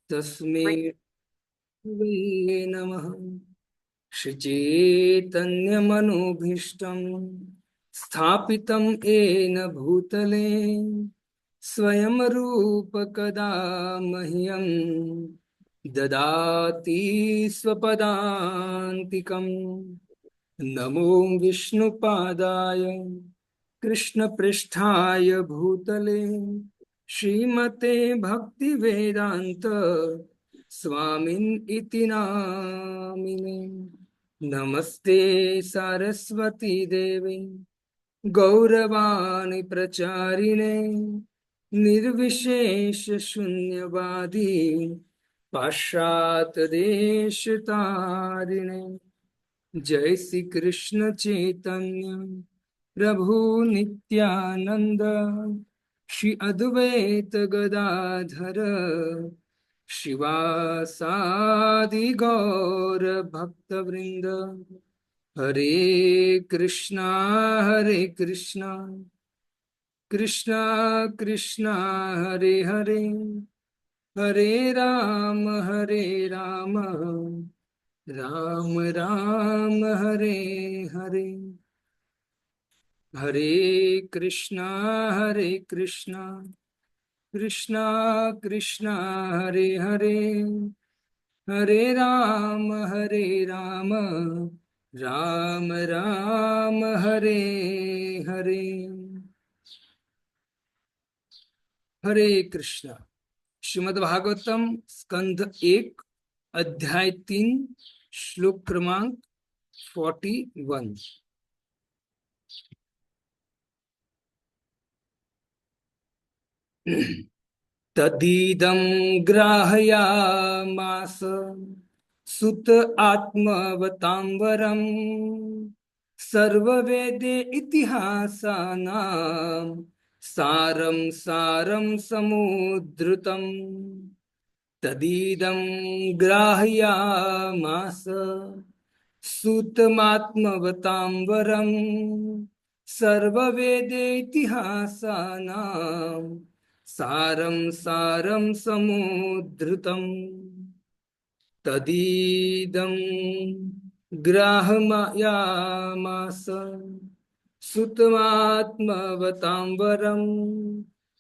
तस्मै वै नमः। श्रीचैतन्यमनोभीष्टं स्थापितं येन भूतले स्वयं रूप कदा मह्यं ददाति स्वपदान्तिकम्। नमो विष्णुपादाय कृष्णपृष्ठाय भूतले श्रीमते भक्तिवेदान्त स्वामिन् इति नामिने। नमस्ते सरस्वती देवे गौरवाणी प्रचारिणे निर्विशेष शून्यवादी पाश्चात्य देश तारिणे। जय श्री कृष्ण चैतन्य प्रभु नित्यानंद श्री अद्वैत गदाधर शिवासादि गौर भक्त वृंद। हरे कृष्णा कृष्णा कृष्णा हरे हरे, हरे राम राम राम हरे हरे। हरे कृष्णा कृष्णा कृष्णा हरे हरे, हरे राम राम राम हरे हरे। हरे कृष्णा। श्रीमद् भागवतम स्कंध 1 अध्याय 3 श्लोक क्रमांक 41। तदीदं ग्राहयामास सुत आत्मवतांबरम् सर्ववेदे इतिहासानां सारं सारं समुद्धृतम्। तदीदं ग्राहयामास सुतमात्मवतांबरम् सर्ववेदे इतिहासानां सारं सारं समुद्धृतम्। तदीदं ग्राहयामास सुतमात्मवतांबरम्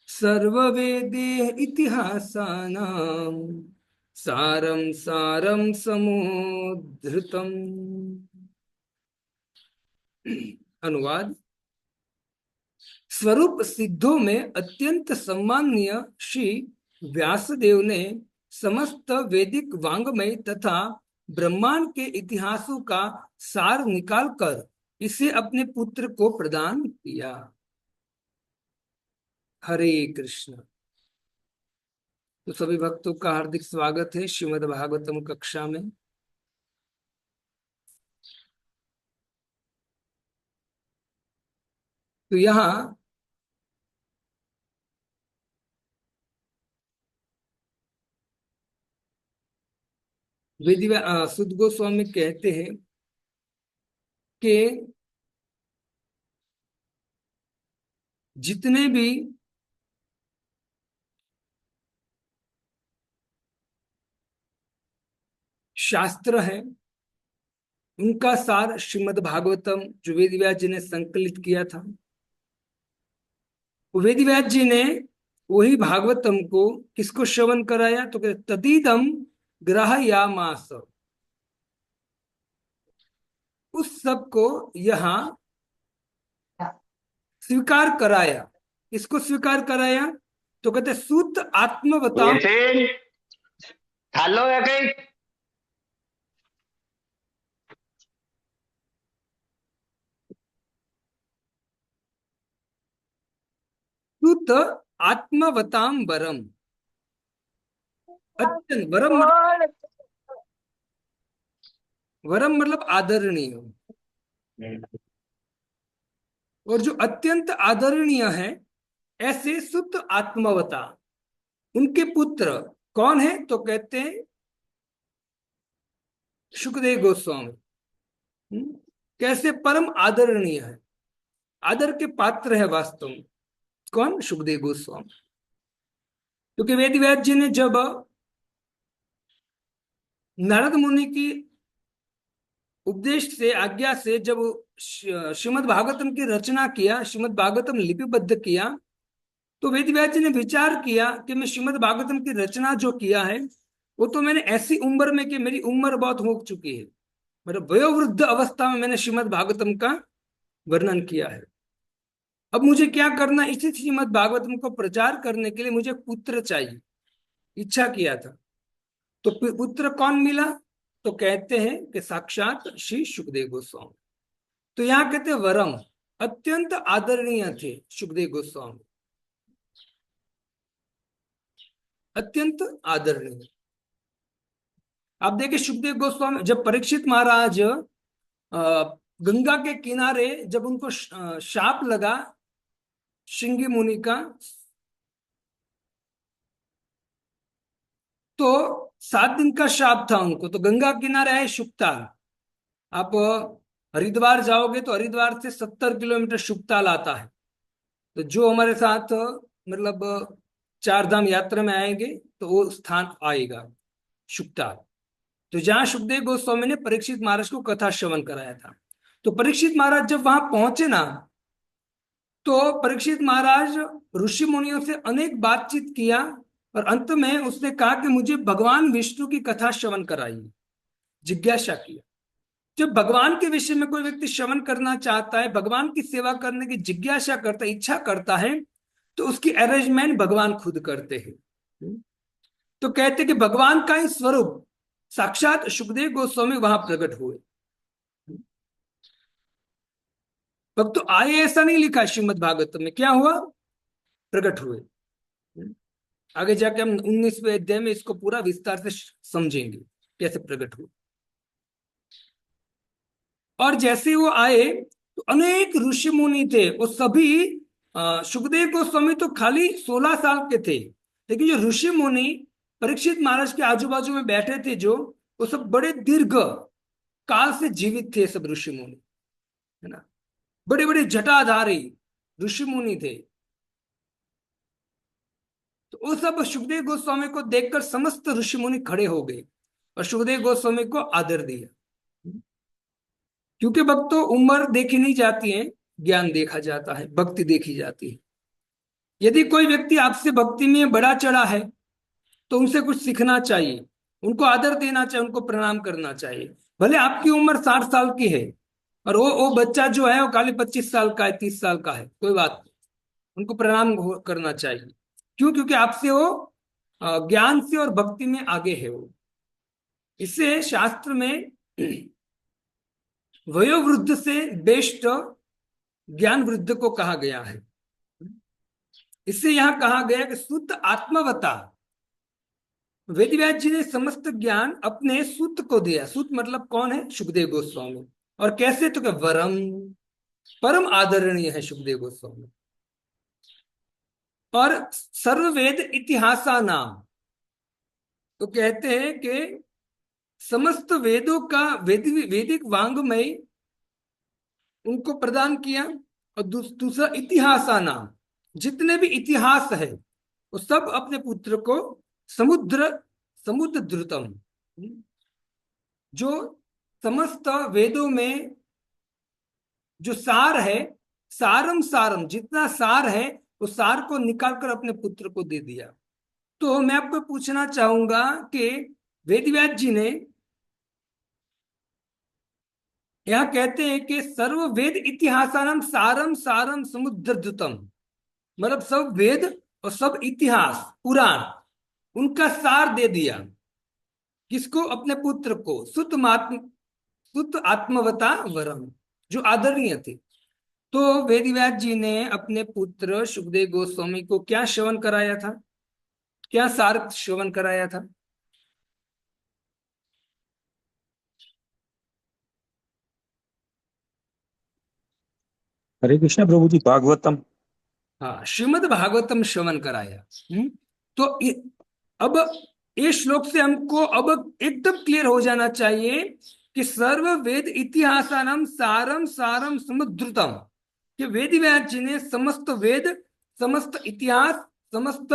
सर्ववेदे इतिहासानां सारं सारं समुद्धृतम्। अनुवाद। स्वरूप सिद्धों में अत्यंत सम्माननीय श्री व्यासदेव ने समस्त वैदिक वांग्मय तथा ब्रह्मांड के इतिहासों का सार निकालकर इसे अपने पुत्र को प्रदान किया। हरे कृष्ण। तो सभी भक्तों का हार्दिक स्वागत है श्रीमद् भागवतम कक्षा में। तो यहाँ सुद गोस्वामी कहते हैं कि जितने भी शास्त्र हैं उनका सार श्रीमद् भागवतम जो वेद व्यास जी ने संकलित किया था, वेद व्यास जी ने वही भागवतम को किसको श्रवण कराया? तो कहते तदीदम ग्राहयामास, उस सब को यहाँ स्वीकार कराया। इसको स्वीकार कराया तो कहते सूत आत्मवताम। हेलो है सूत आत्मवताम वरम। अत्यंत वरम मतलब आदरणीय, और जो अत्यंत आदरणीय है ऐसे सुत आत्मवता उनके पुत्र कौन है? तो कहते हैं सुखदेव गोस्वामी। कैसे परम आदरणीय है, आदर के पात्र है वास्तव में। कौन? सुखदेव गोस्वामी। क्योंकि वेद व्यास जी ने जब नारद मुनि की उपदेश से, आज्ञा से, जब श्रीमद् भागवतम की रचना किया, श्रीमद् भागवतम लिपिबद्ध किया, तो वेद व्यास जी ने विचार किया कि मैं श्रीमद् भागवतम की रचना जो किया है वो तो मैंने ऐसी उम्र में कि मेरी उम्र बहुत हो चुकी है, मतलब वयोवृद्ध अवस्था में मैंने श्रीमद् भागवतम का वर्णन किया है। अब मुझे क्या करना, इसी श्रीमद् भागवतम को प्रचार करने के लिए मुझे पुत्र चाहिए, इच्छा किया था। तो पुत्र कौन मिला? तो कहते हैं कि साक्षात श्री सुखदेव गोस्वामी। तो यहाँ कहते हैं वरम, अत्यंत आदरणीय थे सुखदेव गोस्वामी, अत्यंत आदरणीय। आप देखिए सुखदेव गोस्वामी, जब परीक्षित महाराज गंगा के किनारे, जब उनको शाप लगा श्रृंगी मुनि का, तो 7 दिन का शाप था उनको। तो गंगा किनारे है शुकताल, आप हरिद्वार जाओगे तो हरिद्वार से 70 किलोमीटर शुकताल आता है। तो जो हमारे साथ मतलब 4 धाम यात्रा में आएंगे तो वो स्थान आएगा शुकताल। तो जहां सुखदेव गोस्वामी ने परीक्षित महाराज को कथा श्रवण कराया था। तो परीक्षित महाराज जब वहां पहुंचे ना, तो परीक्षित महाराज ऋषि मुनियों से अनेक बातचीत किया और अंत में उसने कहा कि मुझे भगवान विष्णु की कथा श्रवण कराइए, जिज्ञासा किया। जब भगवान के विषय में कोई व्यक्ति श्रवण करना चाहता है, भगवान की सेवा करने की जिज्ञासा करता है, इच्छा करता है, तो उसकी अरेंजमेंट भगवान खुद करते हैं। तो कहते कि भगवान का ही स्वरूप साक्षात सुखदेव गोस्वामी वहां प्रकट हुए। भक्त तो आए ऐसा नहीं लिखा श्रीमद् भागवत में, क्या हुआ? प्रकट हुए। आगे जाके हम 19वें अध्याय में इसको पूरा विस्तार से समझेंगे कैसे प्रकट हुए। और जैसे वो आए तो अनेक ऋषि मुनि थे, वो सभी सुखदेव गोस्वामी तो खाली 16 साल के थे, लेकिन जो ऋषि मुनि परीक्षित महाराज के आजू बाजू में बैठे थे, जो वो सब बड़े दीर्घ काल से जीवित थे, सब ऋषि मुनि, है ना, बड़े बड़े जटाधारी ऋषि मुनि थे। तो वो सब सुखदेव गोस्वामी को देखकर समस्त ऋषि मुनि खड़े हो गए और सुखदेव गोस्वामी को आदर दिया। क्योंकि भक्तों उम्र देखी नहीं जाती है, ज्ञान देखा जाता है, भक्ति देखी जाती है। यदि कोई व्यक्ति आपसे भक्ति में बड़ा चढ़ा है तो उनसे कुछ सीखना चाहिए, उनको आदर देना चाहिए, उनको प्रणाम करना चाहिए। भले आपकी उम्र 60 साल की है और वो बच्चा जो है वो खाली 25 साल का है, 30 साल का है, कोई बात नहीं, उनको प्रणाम करना चाहिए। क्यों? क्योंकि आपसे वो ज्ञान से और भक्ति में आगे है वो। इससे शास्त्र में वयोवृद्ध से बेस्ट ज्ञान वृद्ध को कहा गया है। इससे यहां कहा गया कि शुद्ध आत्मवता, वेदव्यास जी ने समस्त ज्ञान अपने सूत को दिया। सूत मतलब कौन है? सुखदेव गोस्वामी। और कैसे? तो क्या वरम, परम आदरणीय है सुखदेव गोस्वामी। और सर्ववेद इतिहासा नाम, तो कहते हैं कि समस्त वेदों का वैदिक वांग्मय उनको प्रदान किया। और दूसरा इतिहासा नाम, जितने भी इतिहास है वो सब अपने पुत्र को समुद्र द्रुतम, जो समस्त वेदों में जो सार है, सारम सारम, जितना सार है उस सार को निकालकर अपने पुत्र को दे दिया। तो मैं आपको पूछना चाहूंगा कि वेदव्यास जी ने यहाँ कहते हैं कि सर्व वेद इतिहासानम सारम सारम समुद्रद्युतम, मतलब सब वेद और सब इतिहास पुराण उनका सार दे दिया। किसको? अपने पुत्र को। शुद्ध आत्मवता वरम, जो आदरणीय थे। तो वेदव्यास जी ने अपने पुत्र सुखदेव गोस्वामी को क्या श्रवण कराया था? क्या सार श्रवण कराया था? हरे कृष्ण प्रभु जी, भागवतम। हाँ, श्रीमद् भागवतम श्रवण कराया। तो अब इस श्लोक से हमको अब एकदम क्लियर हो जाना चाहिए कि सर्व वेद इतिहासानम सारम सारम समुद्रतम, कि वेद व्यास जी ने समस्त वेद, समस्त इतिहास, समस्त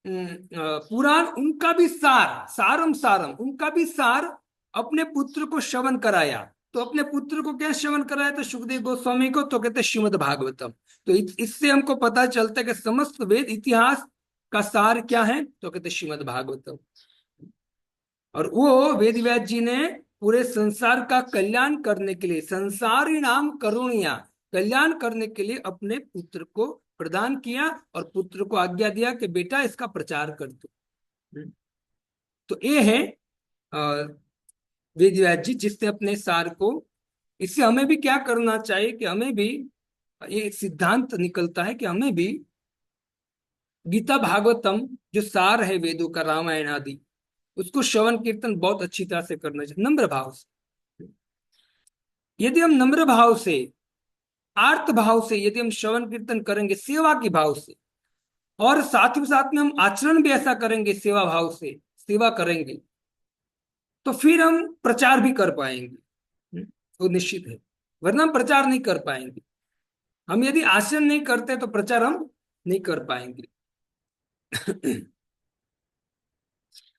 पुराण उनका भी सार, सारम सारम, उनका भी सार अपने पुत्र को श्रवण कराया। तो अपने पुत्र को क्या श्रवण कराया? तो सुखदेव गोस्वामी को, तो कहते श्रीमद् भागवतम। तो इससे हमको पता चलता है कि समस्त वेद इतिहास का सार क्या है? तो कहते श्रीमद् भागवतम। और वो वेद व्यास जी ने पूरे संसार का कल्याण करने के लिए, संसारी नाम करुणिया, कल्याण करने के लिए अपने पुत्र को प्रदान किया और पुत्र को आज्ञा दिया कि बेटा इसका प्रचार कर दो। तो ये है वेद व्यास जी, जिसने अपने सार को, इससे हमें भी क्या करना चाहिए कि हमें भी ये सिद्धांत निकलता है कि हमें भी गीता भागवतम जो सार है वेदों का, रामायण आदि, उसको श्रवण कीर्तन बहुत अच्छी तरह से करना चाहिए, नम्र भाव से। यदि हम नम्र भाव से, आर्त भाव से यदि हम श्रवण कीर्तन करेंगे, सेवा के भाव से, और साथ ही साथ में हम आचरण भी ऐसा करेंगे, सेवा भाव से सेवा करेंगे, तो फिर हम प्रचार भी कर पाएंगे। वो निश्चित है, वरना हम प्रचार नहीं कर पाएंगे। हम यदि आचरण नहीं करते तो प्रचार हम नहीं कर पाएंगे।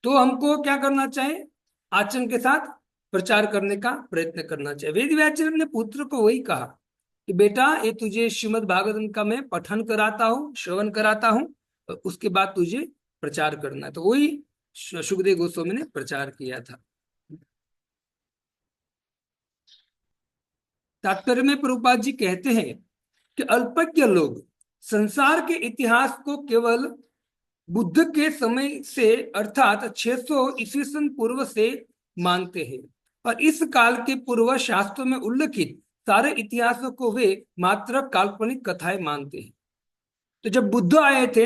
तो हमको क्या करना चाहिए? आचरण के साथ प्रचार करने का प्रयत्न करना चाहिए। वेद व्यास जी ने अपने पुत्र को वही कहा कि बेटा, ये तुझे श्रीमद् भागवतम का मैं पठन कराता हूँ, श्रवण कराता हूँ, उसके बाद तुझे प्रचार करना है। तो वही सुखदेव गोस्वामी ने प्रचार किया था। तात्पर्य में प्रभुपाद जी कहते हैं कि अल्पज्ञ लोग संसार के इतिहास को केवल बुद्ध के समय से, अर्थात 600 ईस्वी सन पूर्व से मानते हैं, और इस काल के पूर्व शास्त्रों में उल्लिखित सारे इतिहासों को वे मात्र काल्पनिक कथाएं मानते हैं। तो जब बुद्ध आए थे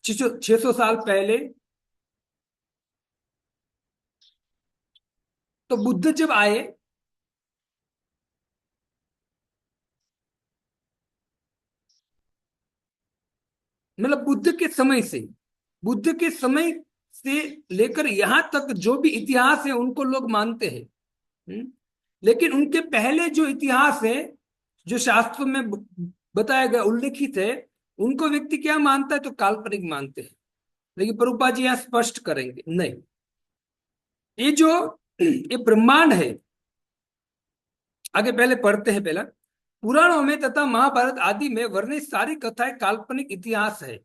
600 साल पहले, तो बुद्ध जब आए, मतलब बुद्ध के समय से लेकर यहां तक जो भी इतिहास है उनको लोग मानते हैं। लेकिन उनके पहले जो इतिहास है, जो शास्त्रों में बताया गया, उल्लेखित है, उनको व्यक्ति क्या मानता है? तो काल्पनिक मानते हैं। लेकिन प्रभुपाद जी यहाँ स्पष्ट करेंगे, नहीं, ये जो ये ब्रह्मांड है, आगे पहले पढ़ते हैं। पहला, पुराणों में तथा महाभारत आदि में वर्णित सारी कथाएं काल्पनिक इतिहास है।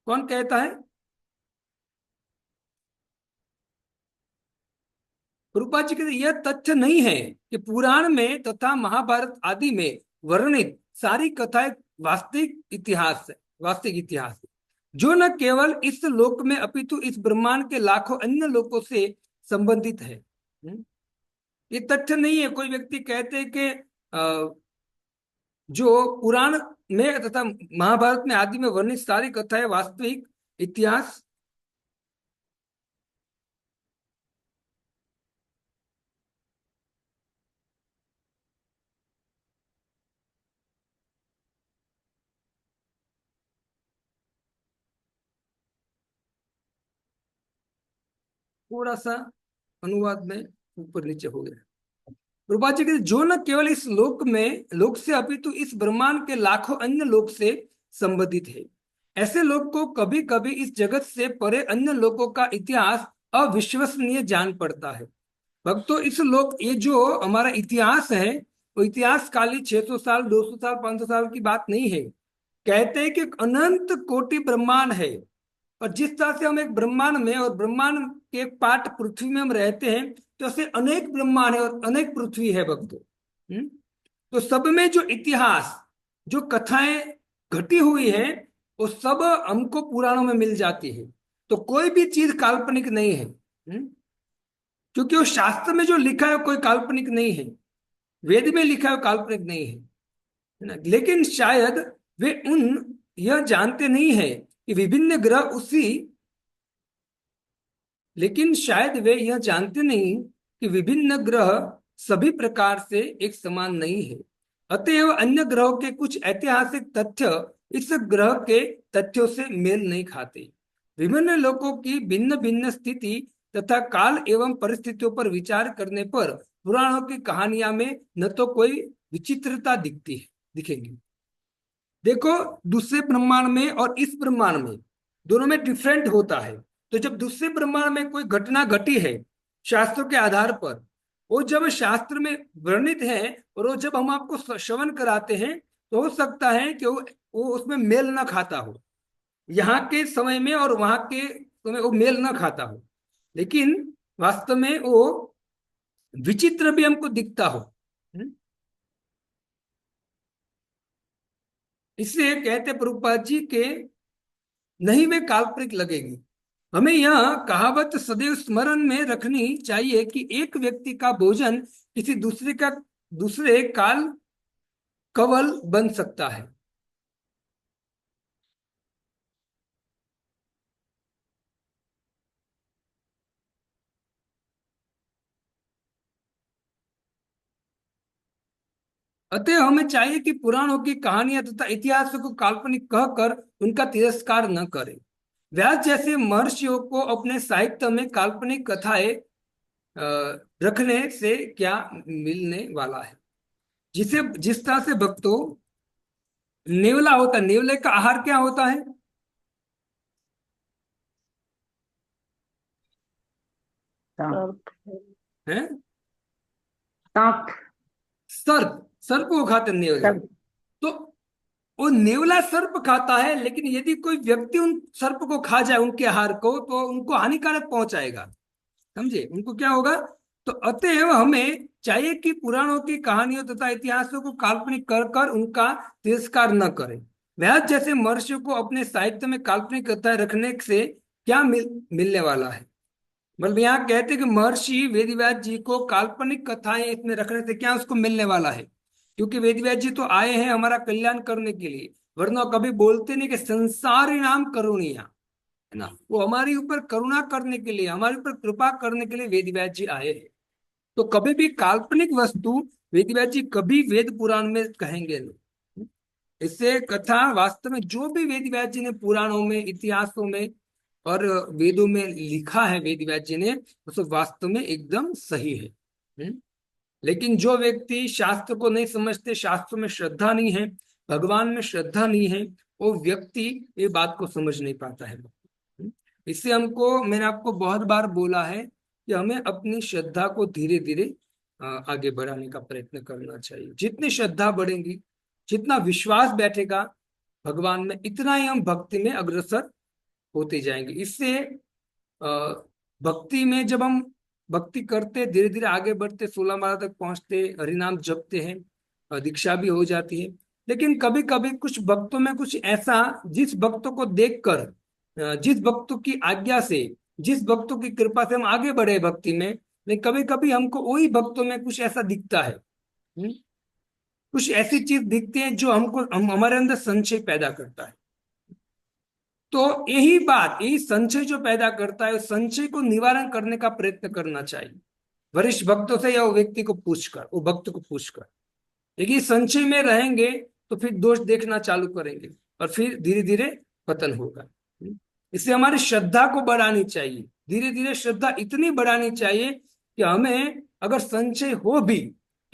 कौन कहता है? प्रभुपाद जी कहते यह तथ्य नहीं है कि पुराण में तथा महाभारत आदि में वर्णित सारी कथाएं वास्तविक इतिहास है, वास्तविक इतिहास है, जो न केवल इस लोक में अपितु इस ब्रह्मांड के लाखों अन्य लोकों से संबंधित है। ये तथ्य नहीं है। कोई व्यक्ति कहते हैं कि जो पुराण में तथा महाभारत में आदि में वर्णित सारी कथाएं वास्तविक इतिहास, थोड़ा सा अनुवाद में ऊपर नीचे हो गया। प्रभुपाद जी कहते जो न केवल इस लोक से अपितु इस ब्रह्मांड के लाखों अन्य लोक से संबंधित है। ऐसे लोग को कभी कभी इस जगत से परे अन्य लोकों का इतिहास अविश्वसनीय जान पड़ता है। भक्तों, इस लोक, ये जो हमारा इतिहास है, वो इतिहास खाली 600 साल, 200 साल, 500 साल की बात नहीं है। कहते हैं कि अनंत कोटि ब्रह्मांड है, और जिस तरह से हम एक ब्रह्मांड में, और ब्रह्मांड के एक पार्ट पृथ्वी में हम रहते हैं, तो ऐसे अनेक ब्रह्मांड है और अनेक पृथ्वी है भक्तों। तो सब में जो इतिहास, जो कथाएं घटी हुई है, वो सब हमको पुराणों में मिल जाती है। तो कोई भी चीज काल्पनिक नहीं है, क्योंकि वो शास्त्र में जो लिखा है कोई काल्पनिक नहीं है, वेद में लिखा है काल्पनिक नहीं है ना। लेकिन शायद वे यह जानते नहीं है कि विभिन्न ग्रह लेकिन शायद वे यह जानते नहीं कि विभिन्न ग्रह सभी प्रकार से एक समान नहीं है। अतएव अन्य ग्रहों के कुछ ऐतिहासिक तथ्य इस ग्रह के तथ्यों से मेल नहीं खाते। विभिन्न लोगों की भिन्न भिन्न स्थिति तथा काल एवं परिस्थितियों पर विचार करने पर पुराणों की कहानियां में न तो कोई विचित्रता दिखेगी। देखो, दूसरे ब्रह्मांड में और इस ब्रह्मांड में दोनों में डिफरेंट होता है। तो जब दूसरे ब्रह्मांड में कोई घटना घटी है शास्त्रों के आधार पर, वो जब शास्त्र में वर्णित है और वो जब हम आपको श्रवण कराते हैं, तो हो सकता है कि वो उसमें मेल ना खाता हो, यहाँ के समय में और वहां के समय वो मेल ना खाता हो, लेकिन वास्तव में वो विचित्र भी हमको दिखता हो। हम्म? इसलिए कहते प्रभुपाद जी के नहीं वे काल्पनिक लगेगी। हमें यह कहावत सदैव स्मरण में रखनी चाहिए कि एक व्यक्ति का भोजन किसी दूसरे काल कवल बन सकता है। अतः हमें चाहिए कि पुराणों की कहानियां तथा इतिहास को काल्पनिक कहकर उनका तिरस्कार न करें। व्यास जैसे महर्षियों को अपने साहित्य में काल्पनिक कथाएं रखने से क्या मिलने वाला है। जिसे जिस तरह से भक्तों नेवला होता है, नेवले का आहार क्या होता सांप। है? सांप। सर्प। सर्प को खाते हैं नेवला। सब। तो वो नेवला सर्प खाता है, लेकिन यदि कोई व्यक्ति उन सर्प को खा जाए, उनके आहार को, तो उनको हानिकारक पहुंचाएगा। समझे, उनको क्या होगा। तो अतएव हमें चाहिए कि पुराणों की कहानियों तथा इतिहासों को काल्पनिक कर कर उनका तिरस्कार न करें। व्यास जैसे महर्षियों को अपने साहित्य में काल्पनिक कथाएं रखने से क्या मिलने वाला है। मतलब यहाँ कहते हैं कि महर्षि वेदव्यास जी को काल्पनिक कथाएं इसमें रखने से क्या उसको मिलने वाला है। क्योंकि वेदव्यास जी तो आए हैं हमारा कल्याण करने के लिए, वरना कभी बोलते नहीं कि संसारी नाम करुणिया, है ना। वो हमारे ऊपर करुणा करने के लिए, हमारे ऊपर कृपा करने के लिए वेदव्यास जी आए हैं। तो कभी भी काल्पनिक वस्तु वेदव्यास जी कभी वेद पुराण में कहेंगे नहीं। इससे कथा वास्तव में जो भी वेदव्यास जी ने पुराणों में, इतिहासों में और वेदों में लिखा है वेदव्यास जी ने, वो सब वास्तव में एकदम सही है। लेकिन जो व्यक्ति शास्त्र को नहीं समझते, शास्त्र में श्रद्धा नहीं है, भगवान में श्रद्धा नहीं है, वो व्यक्ति ये बात को समझ नहीं पाता है। इससे हमको, मैंने आपको बहुत बार बोला है कि हमें अपनी श्रद्धा को धीरे धीरे आगे बढ़ाने का प्रयत्न करना चाहिए। जितनी श्रद्धा बढ़ेगी, जितना विश्वास बैठेगा भगवान में, इतना ही हम भक्ति में अग्रसर होते जाएंगे। इससे भक्ति में जब हम भक्ति करते, धीरे धीरे आगे बढ़ते, 16 माला तक पहुंचते, हरिनाम जपते हैं, दीक्षा भी हो जाती है। लेकिन कभी कभी कुछ भक्तों में कुछ ऐसा, जिस भक्तों को देखकर, जिस भक्तों की आज्ञा से, जिस भक्तों की कृपा से हम आगे बढ़े भक्ति में, लेकिन कभी कभी हमको वही भक्तों में कुछ ऐसा दिखता है। कुछ ऐसी चीज दिखती है जो हमारे अंदर संशय पैदा करता है। तो यही बात, यही संशय जो पैदा करता है, उस संशय को निवारण करने का प्रयत्न करना चाहिए वरिष्ठ भक्तों से, या वो व्यक्ति को पूछकर, वो भक्त को पूछकर। लेकिन संशय में रहेंगे तो फिर दोष देखना चालू करेंगे और फिर धीरे धीरे पतन होगा। इससे हमारी श्रद्धा को बढ़ानी चाहिए, धीरे धीरे श्रद्धा इतनी बढ़ानी चाहिए कि हमें अगर संशय हो भी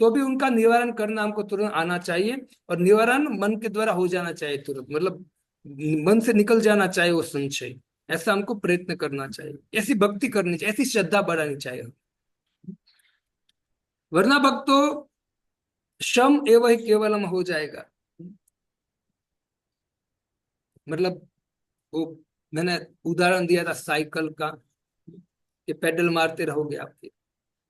तो भी उनका निवारण करना हमको तुरंत आना चाहिए, और निवारण मन के द्वारा हो जाना चाहिए तुरंत, मतलब मन से निकल जाना चाहिए वो संशय। ऐसा हमको प्रयत्न करना चाहिए, ऐसी भक्ति करनी चाहिए, ऐसी श्रद्धा बढ़ानी चाहिए। वरना भक्तों श्रम एवं केवलम हो जाएगा। मतलब वो मैंने उदाहरण दिया था साइकिल का, कि पेडल मारते रहोगे आपके।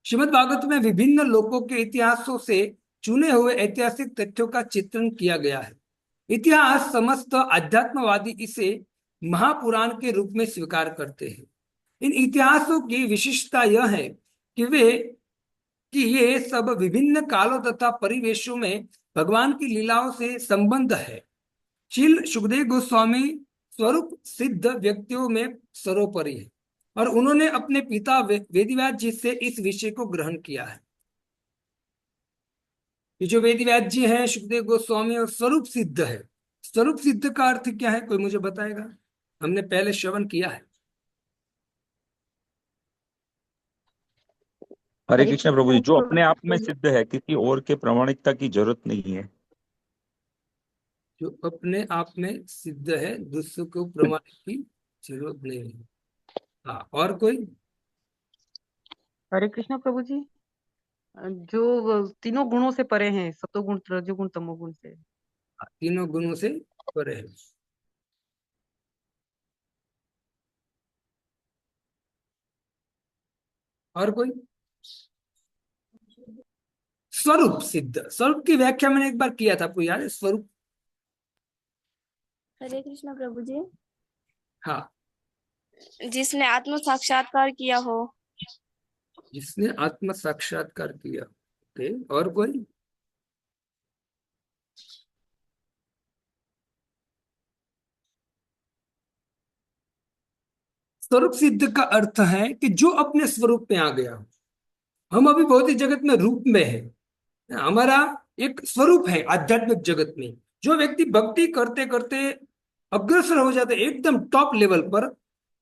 श्रीमद् भागवत में विभिन्न लोकों के इतिहासों से चुने हुए ऐतिहासिक तथ्यों का चित्रण किया गया है। इतिहास समस्त आध्यात्मवादी इसे महापुराण के रूप में स्वीकार करते हैं। इन इतिहासों की विशिष्टता यह है कि ये सब विभिन्न कालों तथा परिवेशों में भगवान की लीलाओं से संबंध है। शील सुखदेव गोस्वामी स्वरूप सिद्ध व्यक्तियों में सर्वोपरि है, और उन्होंने अपने पिता वेदव्यास जी से इस विषय को ग्रहण किया है। ये जो वेदव्यास जी हैं, सुखदेव गोस्वामी, और स्वरूप सिद्ध है। स्वरूप सिद्ध का अर्थ क्या है, कोई मुझे बताएगा। हमने पहले श्रवण किया है। हरे कृष्ण प्रभु जी, जो अपने आप में सिद्ध है, किसी और के प्रामाणिकता की जरूरत नहीं है। जो अपने आप में सिद्ध है, दूसरों को प्रमाणित की जरूरत नहीं है। हाँ, और कोई? हरे कृष्णा प्रभु जी। जो तीनों गुणों से परे हैं, सतोगुण रजोगुण तमोगुण से। तीनों गुणों से परे है। और कोई? स्वरूप सिद्ध, स्वरूप की व्याख्या मैंने एक बार किया था, आपको याद है स्वरूप? हरे कृष्णा प्रभु जी। हाँ, जिसने आत्म साक्षात्कार किया हो। जिसने आत्म साक्षात्कार किया। ओके, और कोई? स्वरूप सिद्ध का अर्थ है कि जो अपने स्वरूप में आ गया। हम अभी भौतिक जगत में रूप में है, हमारा एक स्वरूप है आध्यात्मिक जगत में। जो व्यक्ति भक्ति करते करते अग्रसर हो जाते हैं एकदम टॉप लेवल पर,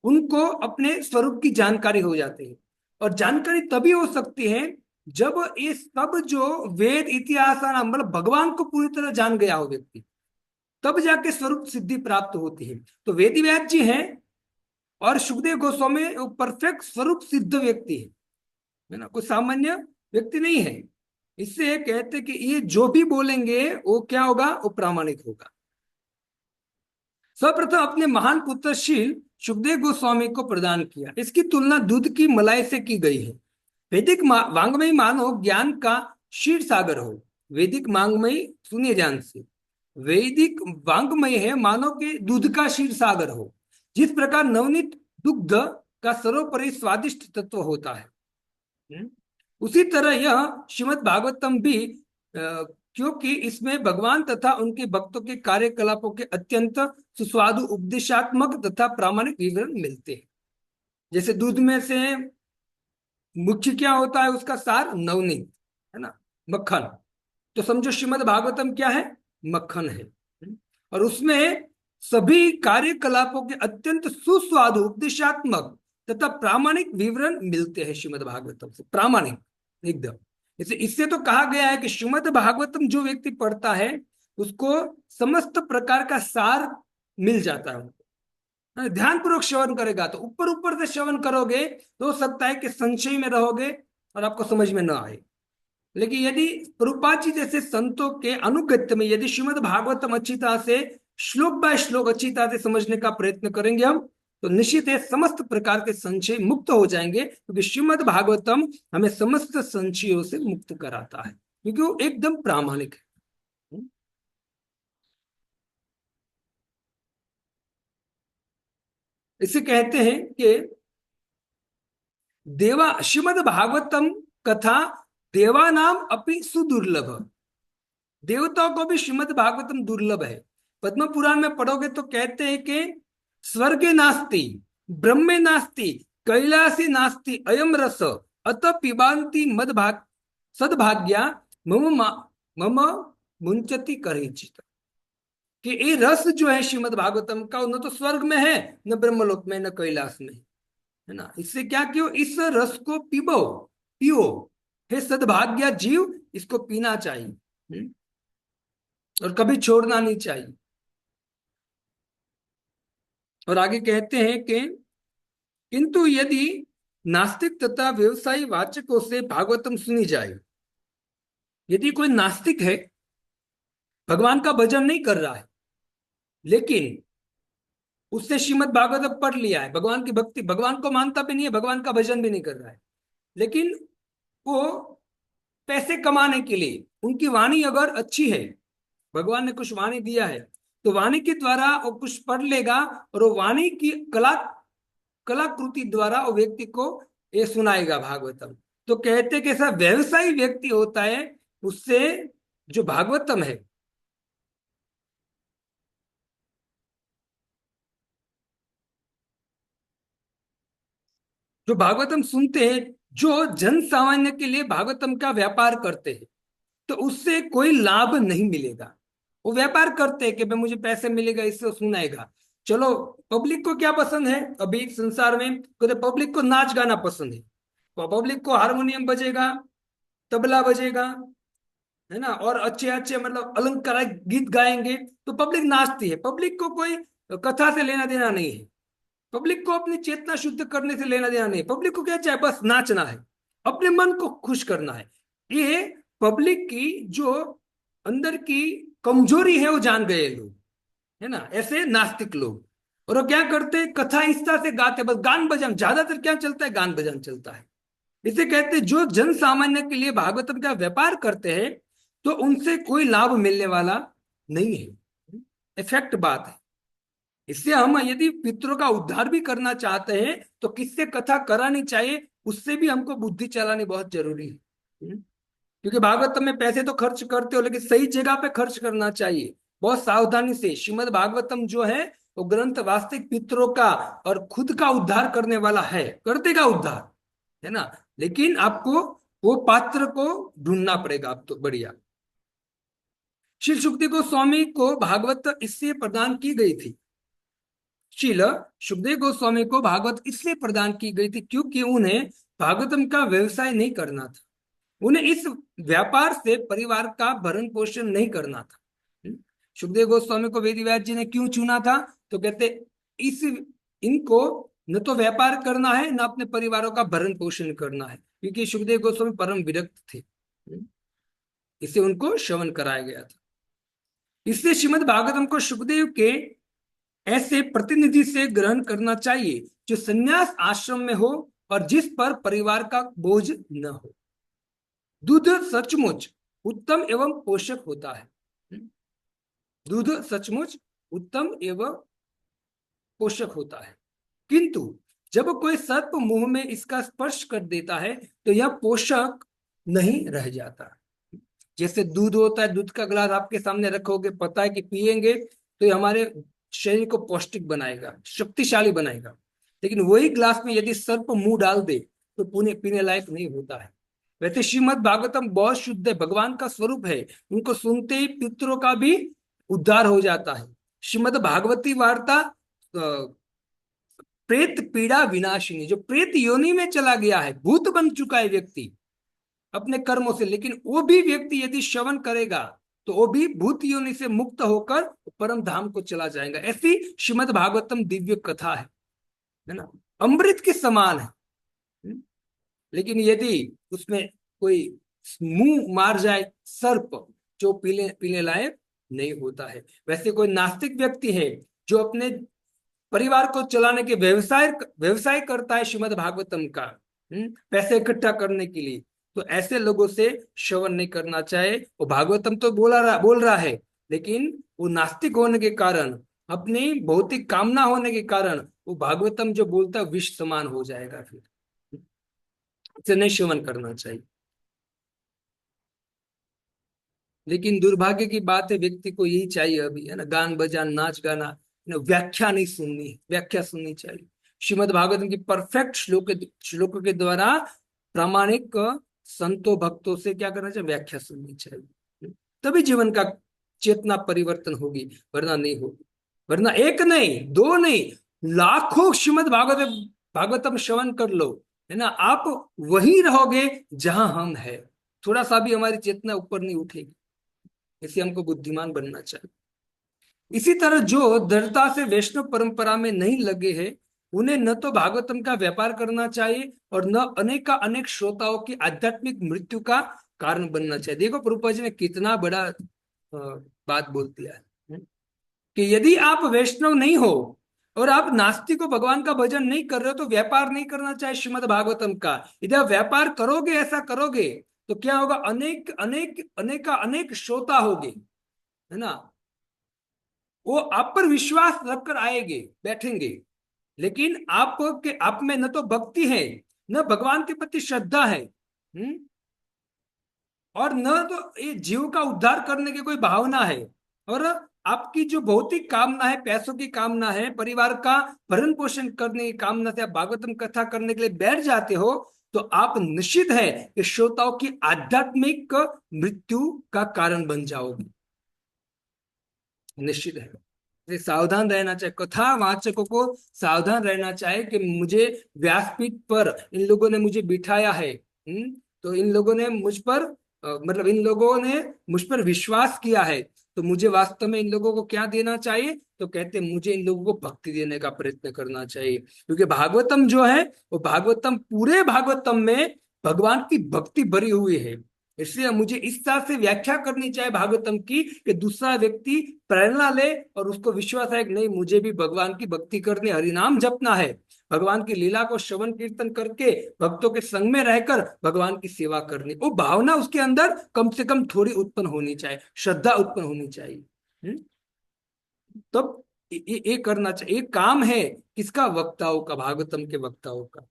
उनको अपने स्वरूप की जानकारी हो जाती है। और जानकारी तभी हो सकती है जब ये सब जो वेद इतिहास मतलब भगवान को पूरी तरह जान गया हो व्यक्ति, तब जाके स्वरूप सिद्धि प्राप्त होती है। तो वेदी व्यास जी हैं और सुखदेव गोस्वामी परफेक्ट स्वरूप सिद्ध व्यक्ति है ना, कोई सामान्य व्यक्ति नहीं है। इससे कहते कि ये जो भी बोलेंगे वो क्या होगा, वो प्रामाणिक होगा। सर्वप्रथम अपने महान पुत्र शील सुखदेव गोस्वामी को प्रदान किया। इसकी तुलना दूध की मलाई से की गई है। वैदिक वांग्मय मानो ज्ञान का क्षीर सागर हो। वैदिक वांग्मय, सुनिए ध्यान से, वैदिक वांग्मय है मानो कि दूध का क्षीर सागर हो। जिस प्रकार नवनीत दुग्ध का सर्वोपरि स्वादिष्ट तत्व होता है, उसी तरह यह श्रीमद् भागवतम भी, क्योंकि इसमें भगवान तथा उनके भक्तों के कार्यकलापों के अत्यंत सुस्वादु उपदेशात्मक तथा प्रामाणिक विवरण मिलते हैं। जैसे दूध में से मुख्य क्या होता है, उसका सार नवनीत है ना, मक्खन। तो समझो श्रीमद् भागवतम क्या है, मक्खन है। और उसमें सभी कार्यकलापों के अत्यंत सुस्वादु उपदेशात्मक तथा प्रामाणिक विवरण मिलते हैं श्रीमद् भागवतम से, प्रामाणिक एकदम। इससे तो कहा गया है कि श्रीमद् भागवतम जो व्यक्ति पढ़ता है उसको समस्त प्रकार का सार मिल जाता है। ध्यान पूर्वक श्रवण करेगा तो, ऊपर ऊपर से श्रवण करोगे तो हो सकता है कि संशय में रहोगे और आपको समझ में न आए। लेकिन यदि प्रभुपाद जी जैसे संतों के अनुगत्य में यदि श्रीमद् भागवतम अच्छी तरह से श्लोक बाय श्लोक अच्छी तरह से समझने का प्रयत्न करेंगे हम, तो निश्चित है समस्त प्रकार के संशय मुक्त हो जाएंगे, क्योंकि श्रीमद् भागवतम हमें समस्त संशयों से मुक्त कराता है, क्योंकि वो एकदम प्रामाणिक है। इसे कहते हैं कि देवा श्रीमद् भागवतम कथा देवानाम अपि सुदुर्लभ। देवताओं को भी श्रीमद् भागवतम दुर्लभ है। पद्म पुराण में पढ़ोगे तो कहते हैं कि स्वर्गे नास्ति, ब्रह्मे नास्ति, कैलासी नास्ति अयम रस, अत पिबांति मद भाग सद्भाग्या मम मम मुंचति करेचित। कि ये रस जो है श्रीमद् भागवतम का, न तो स्वर्ग में है, न ब्रह्मलोक में, न कैलाश में, है ना। इससे क्या क्यों, इस रस को पीबो, पियो, हे सद्भाग्या जीव, इसको पीना चाहिए और कभी छोड़ना नहीं चाहिए। और आगे कहते हैं कि किंतु यदि नास्तिक तथा व्यवसायी वाचकों से भागवतम सुनी जाए, यदि कोई नास्तिक है, भगवान का भजन नहीं कर रहा है, लेकिन उससे श्रीमद् भागवतम पढ़ लिया है, भगवान की भक्ति, भगवान को मानता भी नहीं है, भगवान का भजन भी नहीं कर रहा है, लेकिन वो पैसे कमाने के लिए, उनकी वाणी अगर अच्छी है, भगवान ने कुछ वाणी दिया है, तो वाणी के द्वारा वो कुछ पढ़ लेगा और वो वाणी की कलाकृति द्वारा वो व्यक्ति को ये सुनाएगा भागवतम। तो कहते कि ऐसा व्यवसायी व्यक्ति होता है, उससे जो भागवतम है, जो भागवतम सुनते हैं, जो जन सामान्य के लिए भागवतम का व्यापार करते हैं, तो उससे कोई लाभ नहीं मिलेगा। वो व्यापार करते हैं कि भाई मुझे पैसे मिलेगा, इससे सुनाएगा। चलो, पब्लिक को क्या पसंद है अभी संसार में, तो पब्लिक को नाच गाना पसंद है, तो पब्लिक को हारमोनियम बजेगा, तबला बजेगा, है ना, और अच्छे अच्छे मतलब अलंकारिक गीत गाएंगे तो पब्लिक नाचती है। पब्लिक को कोई कथा से लेना देना नहीं है, पब्लिक को अपनी चेतना शुद्ध करने से लेना देना नहीं। पब्लिक को क्या चाहिए? बस नाचना है, अपने मन को खुश करना है। ये पब्लिक की जो अंदर की कमजोरी है वो जान गए लोग, है ना, ऐसे नास्तिक लोग। और वो क्या करते हैं? कथा इस तरह से गाते, बस गान बजान, ज्यादातर क्या चलता है? गान बजान चलता है। इसे कहते हैं जो जन सामान्य के लिए भागवतम का व्यापार करते हैं तो उनसे कोई लाभ मिलने वाला नहीं है। इफेक्ट बात है। इससे हम यदि पितरों का उद्धार भी करना चाहते हैं तो किससे कथा करानी चाहिए, उससे भी हमको बुद्धि चलानी बहुत जरूरी है। क्योंकि भागवतम में पैसे तो खर्च करते हो, लेकिन सही जगह पे खर्च करना चाहिए, बहुत सावधानी से। श्रीमद् भागवतम जो है वो ग्रंथ वास्तविक पितरों का और खुद का उद्धार करने वाला है, कर देगा उद्धार, है ना। लेकिन आपको वो पात्र को ढूंढना पड़ेगा। आप तो बढ़िया। श्री सुखदेव गोस्वामी को भागवत इसलिए प्रदान की गई थी, श्रील सुखदेव गोस्वामी को भागवत इसलिए प्रदान की गई थी क्योंकि उन्हें भागवतम का व्यवसाय नहीं करना था। उन्हें इस व्यापार से परिवार का भरण पोषण नहीं करना था। सुखदेव गोस्वामी को वेद व्यास जी ने क्यों चुना था? तो कहते इस इनको न तो व्यापार करना है, न अपने परिवारों का भरण पोषण करना है, क्योंकि सुखदेव गोस्वामी परम विरक्त थे। इसे उनको श्रवण कराया गया था। इसलिए श्रीमद् भागवतम को सुखदेव के ऐसे प्रतिनिधि से ग्रहण करना चाहिए जो संन्यास आश्रम में हो और जिस पर परिवार का बोझ न हो। दूध सचमुच उत्तम एवं पोषक होता है। दूध सचमुच उत्तम एवं पोषक होता है, किंतु जब कोई सर्प मुंह में इसका स्पर्श कर देता है तो यह पोषक नहीं रह जाता। जैसे दूध होता है, दूध का गिलास आपके सामने रखोगे, पता है कि पिएंगे तो ये हमारे शरीर को पौष्टिक बनाएगा, शक्तिशाली बनाएगा। लेकिन वही गिलास में यदि सर्प मुंह डाल दे तो पीने लायक नहीं होता है। वैसे श्रीमद् भागवतम बहुत शुद्ध है, भगवान का स्वरूप है। उनको सुनते ही पितरों का भी उद्धार हो जाता है। श्रीमद् भागवती वार्ता प्रेत पीड़ा विनाशिनी, जो प्रेत योनि में चला गया है, भूत बन चुका है व्यक्ति अपने कर्मों से, लेकिन वो भी व्यक्ति यदि श्रवण करेगा तो वो भी भूत योनि से मुक्त होकर परम धाम को चला जाएगा। ऐसी श्रीमद् भागवतम दिव्य कथा है ना, अमृत के समान है। लेकिन यदि उसमें कोई मुंह मार जाए सर्प, जो पीने लायक नहीं होता है। वैसे कोई नास्तिक व्यक्ति है जो अपने परिवार को चलाने के व्यवसाय करता है श्रीमद् भागवतम का, पैसे इकट्ठा करने के लिए, तो ऐसे लोगों से श्रवण नहीं करना चाहिए। वो भागवतम तो बोल रहा है, लेकिन वो नास्तिक होने के कारण, अपनी भौतिक कामना होने के कारण वो भागवतम जो बोलता है विष समान हो जाएगा। फिर इसे नहीं श्रवण करना चाहिए। लेकिन दुर्भाग्य की बात है, व्यक्ति को यही चाहिए अभी, है ना, गान बजान, नाच गाना, व्याख्या नहीं सुननी, व्याख्या सुननी चाहिए। श्रीमद् भागवतम की परफेक्ट श्लोक के द्वारा प्रामाणिक संतों भक्तों से क्या करना चाहिए? व्याख्या सुननी चाहिए, तभी जीवन का चेतना परिवर्तन होगी, वरना नहीं होगी। वरना एक नहीं, दो नहीं, लाखों श्रीमद् भागवतम श्रवण कर लो, है ना, आप वही रहोगे जहां हम है। थोड़ा सा भी हमारी चेतना ऊपर नहीं उठेगी। इसलिए हमको बुद्धिमान बनना चाहिए। इसी तरह जो दृढ़ता से वैष्णव परंपरा में नहीं लगे हैं, उन्हें न तो भागवतम का व्यापार करना चाहिए और न अनेक श्रोताओं की आध्यात्मिक मृत्यु का कारण बनना चाहिए। देखो प्रभुपाद जी ने कितना बड़ा बात बोल दिया है कि यदि आप वैष्णव नहीं हो और आप नास्तिक हो, भगवान का भजन नहीं कर रहे हो, तो व्यापार नहीं करना चाहिए श्रीमद् भागवतम का। यदि आप व्यापार करोगे, ऐसा करोगे, तो क्या होगा? अनेक श्रोता होंगे, है ना, वो आप पर विश्वास रखकर आएंगे, बैठेंगे, लेकिन आप में न तो भक्ति है, न भगवान के प्रति श्रद्धा है, और न तो ये जीव का उद्धार करने की कोई भावना है। और आपकी जो भौतिक कामना है, पैसों की कामना है, परिवार का भरण पोषण करने की कामना से आप भागवतम कथा करने के लिए बैठ जाते हो, तो आप निश्चित है कि श्रोताओं की आध्यात्मिक मृत्यु का कारण बन जाओगे, निश्चित है। सावधान रहना चाहिए, कथा वाचकों को सावधान रहना चाहिए कि मुझे व्यासपीठ पर इन लोगों ने मुझे बिठाया है, तो इन लोगों ने मुझ पर विश्वास किया है, तो मुझे वास्तव में इन लोगों को क्या देना चाहिए? तो कहते मुझे इन लोगों को भक्ति देने का प्रयत्न करना चाहिए, क्योंकि भागवतम जो है वो भागवतम, पूरे भागवतम में भगवान की भक्ति भरी हुई है। इसलिए मुझे इस तरह से व्याख्या करनी चाहिए भागवतम की कि दूसरा व्यक्ति प्रेरणा ले और उसको विश्वास है कि नहीं, मुझे भी भगवान की भक्ति करनी, हरिनाम जपना है, भगवान की लीला को श्रवण कीर्तन करके भक्तों के संग में रहकर भगवान की सेवा करनी। वो भावना उसके अंदर कम से कम थोड़ी उत्पन्न होनी चाहिए, श्रद्धा उत्पन्न होनी चाहिए। तब ये करना चाहिए। ये काम है किसका? वक्ताओं का, भागवतम के वक्ताओं का।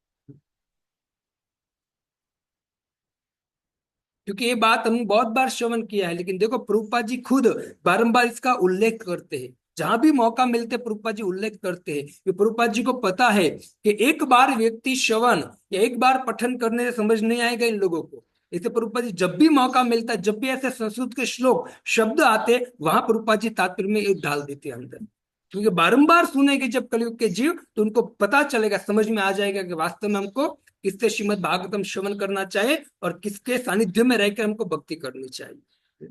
क्योंकि ये बात हम बहुत बार श्रवण किया है, लेकिन देखो प्रभुपाद जी खुद बारंबार इसका उल्लेख करते हैं, जहां भी मौका मिलते प्रभुपाद जी उल्लेख करते हैं कि प्रभुपाद जी को पता है कि एक बार व्यक्ति श्रवण या एक बार पठन करने से समझ नहीं आएगा इन लोगों को। इसे प्रभुपाद जी जब भी मौका मिलता है, जब भी ऐसे संस्कृत के श्लोक शब्द आते, वहां प्रभुपाद जी तात्पर्य में एक डाल देते अंदर, क्योंकि बारंबार सुनेंगे जब कलयुग के जीव तो उनको पता चलेगा, समझ में आ जाएगा कि वास्तव में हमको किससे श्रीमद् भागवतम श्रवण करना चाहिए और किसके सानिध्य में रहकर हमको भक्ति करनी चाहिए।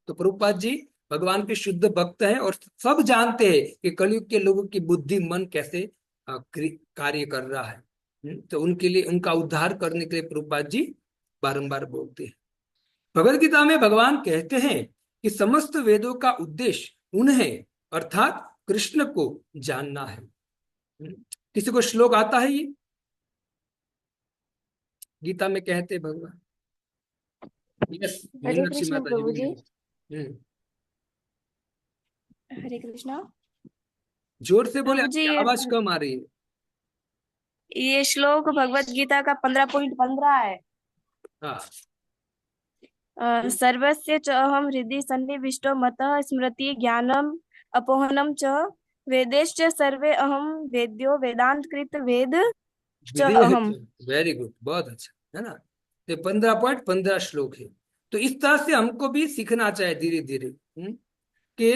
तो प्रभुपाद जी भगवान के शुद्ध भक्त हैं और सब जानते हैं कि कलयुग के लोगों की बुद्धि मन कैसे कार्य कर रहा है। तो उनके लिए, उनका उद्धार करने के लिए प्रभुपाद जी बारंबार बोलते हैं। भगवद गीता में भगवान कहते हैं कि समस्त वेदों का उद्देश्य उन्हें अर्थात कृष्ण को जानना है। किसी को श्लोक आता है? ये गीता में कहते भगवान। यस, हरे मीनाक्षी कृष्ण माता जी प्रभु जी। बोलिए। हरे कृष्णा जोर से बोले, प्रभु जी। आपकी आवाज कम आ रही है। ये श्लोक भगवत गीता का 15.15 है। हाँ, सर्वस्य च अहम हृदि सन्निविष्टो मतः स्मृति ज्ञानम अपोहनम च वेदेश्च सर्वे अहम वेद्यो वेदांत कृत वेद च अहम। वेरी गुड, बहुत अच्छा है ना। ये 15.15 श्लोक है। तो इस तरह से हमको भी सीखना चाहिए धीरे धीरे कि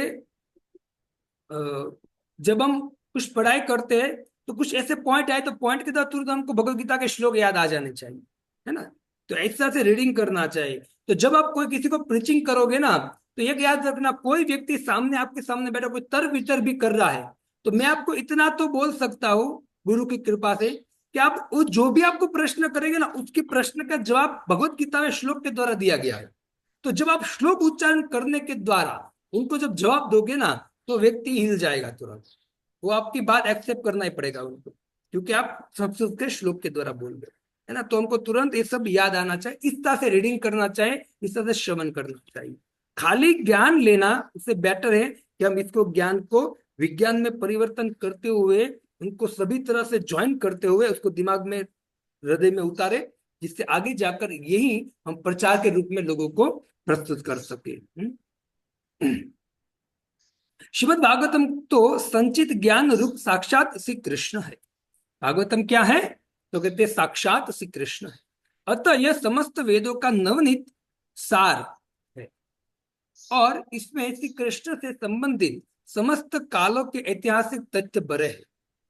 जब हम कुछ पढ़ाई करते हैं तो कुछ ऐसे पॉइंट आए तो पॉइंट के साथ तुरंत हमको भगवद गीता के श्लोक याद आ जाने चाहिए, है ना। तो इस तरह से रीडिंग करना चाहिए। तो जब आप कोई किसी को प्रीचिंग करोगे ना, तो एक याद रखना, कोई व्यक्ति सामने, आपके सामने बैठा कोई तर्क वितर्क भी कर रहा है, तो मैं आपको इतना तो बोल सकता हूँ गुरु की कृपा से कि आप जो भी आपको प्रश्न करेंगे ना, उसकी प्रश्न का जवाब भगवत गीता में श्लोक के द्वारा दिया गया है। तो जब आप श्लोक उच्चारण करने के द्वारा उनको जब जवाब दोगे ना, तो व्यक्ति हिल जाएगा तुरंत, वो आपकी बात एक्सेप्ट करना ही पड़ेगा उनको, क्योंकि आप संस्कृत के श्लोक के द्वारा बोल रहे, है ना। तो हमको तुरंत ये सब याद आना चाहिए, इस तरह से रीडिंग करना चाहिए, इस तरह से श्रवण करना चाहिए। खाली ज्ञान लेना, उससे बेटर है कि हम इसको, ज्ञान को विज्ञान में परिवर्तन करते हुए, उनको सभी तरह से ज्वाइन करते हुए उसको दिमाग में, हृदय में उतारे, जिससे आगे जाकर यही हम प्रचार के रूप में लोगों को प्रस्तुत कर सके। श्रीमद् भागवतम तो संचित ज्ञान रूप साक्षात श्री कृष्ण है। भागवतम क्या है? तो कहते साक्षात श्री कृष्ण है। अतः यह समस्त वेदों का नवनीत सार है और इसमें श्री कृष्ण से संबंधित समस्त कालों के ऐतिहासिक तथ्य भरे हैं।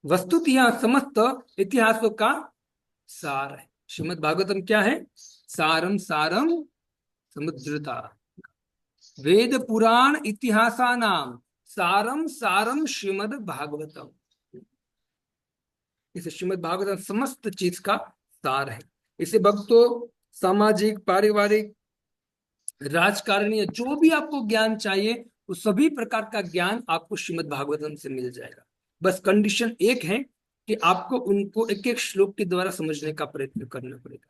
वस्तुतः यह समस्त इतिहासों का सार है। श्रीमद् भागवतम क्या है? सारम सारम समुद्रता, वेद पुराण इतिहासा नाम सारम सारम श्रीमद् भागवतम। इसे श्रीमद् भागवतम समस्त चीज का सार है। इसे भक्तों, सामाजिक, पारिवारिक, राजकारणीय, जो भी आपको ज्ञान चाहिए, वो सभी प्रकार का ज्ञान आपको श्रीमद् भागवतम से मिल जाएगा। बस कंडीशन एक है कि आपको उनको एक एक श्लोक के द्वारा समझने का प्रयत्न करना पड़ेगा।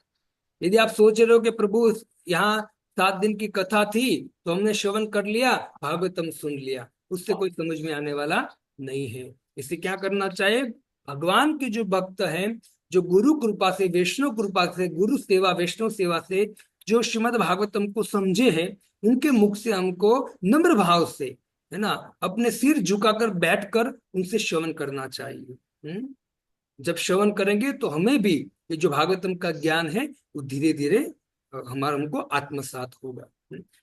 यदि आप सोच रहे हो कि प्रभु यहाँ 7 दिन की कथा थी तो हमने श्रवण कर लिया, भागवतम सुन लिया, उससे कोई समझ में आने वाला नहीं है। इसे क्या करना चाहिए? भगवान के जो भक्त हैं, जो गुरु कृपा से, वैष्णव कृपा से, गुरु सेवा, वैष्णव सेवा से जो श्रीमद् भागवतम को समझे हैं, उनके मुख से हमको नम्र भाव से, है ना, अपने सिर झुकाकर बैठकर उनसे श्रवण करना चाहिए। जब श्रवण करेंगे तो हमें भी ये जो भागवतम का ज्ञान है वो धीरे धीरे हमारा, हमको आत्मसात होगा।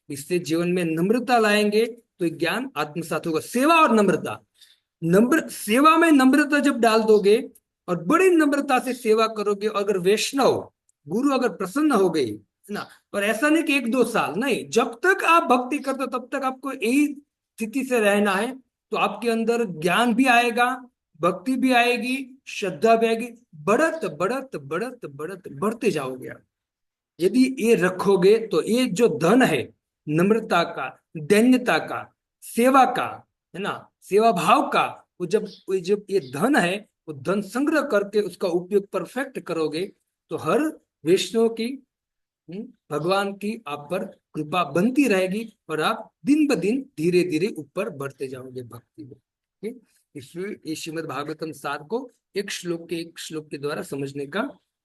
इससे जीवन में नम्रता लाएंगे तो ज्ञान आत्मसात होगा। सेवा और नम्रता, सेवा में नम्रता जब डाल दोगे और बड़ी नम्रता से सेवा करोगे, अगर वैष्णव गुरु अगर प्रसन्न हो गई, है ना, और ऐसा नहीं कि 1-2 साल नहीं, जब तक आप भक्ति करते हो तब तक आपको यही स्थिति से रहना है तो आपके अंदर ज्ञान भी आएगा, भक्ति भी आएगी, श्रद्धा भी आएगी, बढ़त बढ़त बढ़त बढ़त बढ़ते जाओगे आप। यदि ये रखोगे तो ये जो धन है नम्रता का, दैन्यता का, सेवा का, है ना, सेवा भाव का, वो जब ये धन है वो धन संग्रह करके उसका उपयोग परफेक्ट करोगे तो हर वैष्णव की, भगवान की आप पर कृपा बनती रहेगी और आप दिन ब दिन धीरे धीरे ऊपर बढ़ते जाओगे भक्ति में। ठीक है? इसलिए ये श्रीमद् भागवतम सार को एक श्लोक के द्वारा समझने का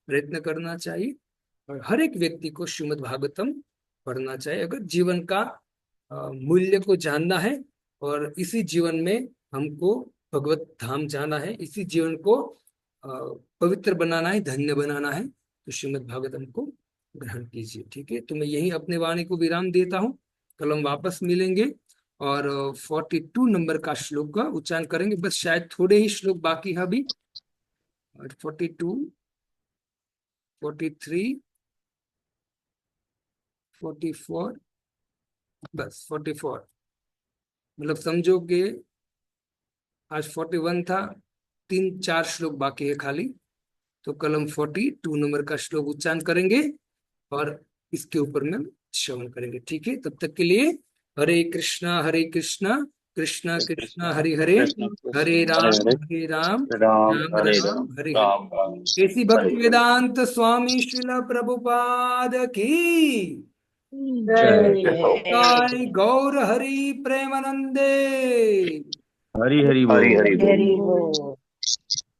प्रयत्न करना चाहिए और हर एक व्यक्ति को श्रीमद् भागवतम पढ़ना चाहिए अगर जीवन का मूल्य को जानना है और इसी जीवन में हमको भगवत धाम जाना है, इसी जीवन को पवित्र बनाना है, धन्य बनाना है, तो श्रीमद् भागवतम को ग्रहण कीजिए। ठीक है, तो मैं यही अपने वाणी को विराम देता हूँ। कल हम वापस मिलेंगे और 42 नंबर का श्लोक का उच्चारण करेंगे। बस शायद थोड़े ही श्लोक बाकी है अभी, 42, 43, 44, बस 44, मतलब समझो कि आज 41 था, 3-4 श्लोक बाकी है खाली। तो कल हम 42 नंबर का श्लोक उच्चारण करेंगे और इसके ऊपर में श्रवण करेंगे। ठीक है, तब तक के लिए हरे कृष्णा कृष्णा कृष्णा हरे हरे, हरे राम राम राम हरे राम हरे हरे। राम राम ऐसी भक्ति वेदांत स्वामी श्रील प्रभुपाद की जय। गौर हरि प्रेमानंदे। हरि हरि बोल। हरि हरि बोल। हरि बोल।